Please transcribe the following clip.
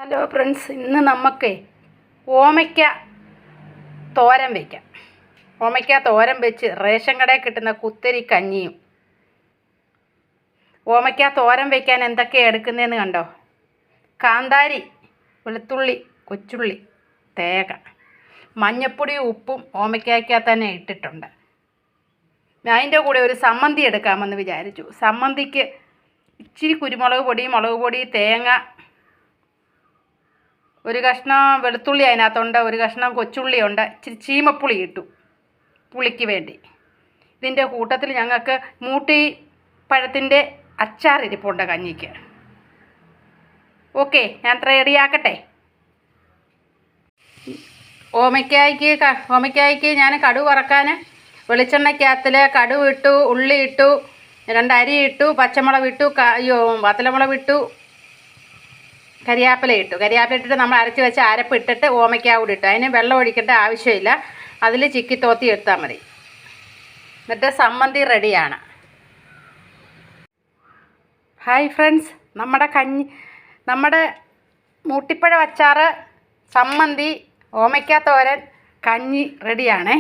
Hello friends, ഇന്ന് നമുക്ക് ഓമയ്ക്ക തോരൻ വയ്ക്കാം. ഓമയ്ക്ക തോരൻ വെച്ച് റേഷൻ കടയിൽ കിട്ടുന്ന കുത്തരി കഞ്ഞിയും. ഓമയ്ക്ക തോരൻ വയ്ക്കാൻ എന്തൊക്കെയാണ് എടുക്കുന്നതെന്ന് കണ്ടോ. കാന്താരി, വെളുത്തുള്ളി, കൊച്ചുള്ളി, തേങ്ങ, മഞ്ഞപ്പൊടിയും ഉപ്പും ഓമയ്ക്കകത്ത് തന്നെ ഇട്ടിട്ടുണ്ട്. അതിൻ്റെ കൂടെ ഒരു സമ്മന്തി എടുക്കാമെന്ന് വിചാരിച്ചു. സമ്മന്തിക്ക് ഇച്ചിരി കുരുമുളക് പൊടി, മുളക് പൊടി, തേങ്ങ, ഒരു കഷ്ണം വെളുത്തുള്ളി അതിനകത്തുണ്ട്, ഒരു കഷ്ണം കൊച്ചുള്ളിയുണ്ട്, ഇച്ചിരി ചീമപ്പുളി ഇട്ടു പുളിക്ക് വേണ്ടി. ഇതിൻ്റെ കൂട്ടത്തിൽ ഞങ്ങൾക്ക് മൂട്ടി പഴത്തിൻ്റെ അച്ചാർ ഇരിപ്പുണ്ട് കഞ്ഞിക്ക്. ഓക്കെ, ഞാൻ റെഡിയാക്കട്ടെ. ഓമയ്ക്കായ്ക്ക് ഞാൻ കടുക് വറക്കാൻ വെളിച്ചെണ്ണയ്ക്കകത്തിൽ കടുക് ഇട്ടു, ഉള്ളി ഇട്ടു, 2 അരി ഇട്ടു, പച്ചമുളക് ഇട്ടു, വത്തലമുളക് ഇട്ടു, കരിയാപ്പില ഇട്ടു. കരിയാപ്പില ഇട്ടിട്ട് നമ്മൾ അരച്ച് വെച്ച് അരപ്പ് ഇട്ടിട്ട് ഓമയ്ക്ക കൂടി ഇട്ടു. അതിന് വെള്ളം ഒഴിക്കേണ്ട ആവശ്യമില്ല, അതിൽ ചിക്കി തോത്തി എടുത്താൽ മതി. എന്നിട്ട് സമ്മന്തി റെഡിയാണ്. ഹായ് ഫ്രണ്ട്സ്, നമ്മുടെ മൂട്ടിപ്പഴം അച്ചാർ, സമ്മന്തി, ഓമയ്ക്ക തോരൻ, കഞ്ഞി റെഡിയാണേ.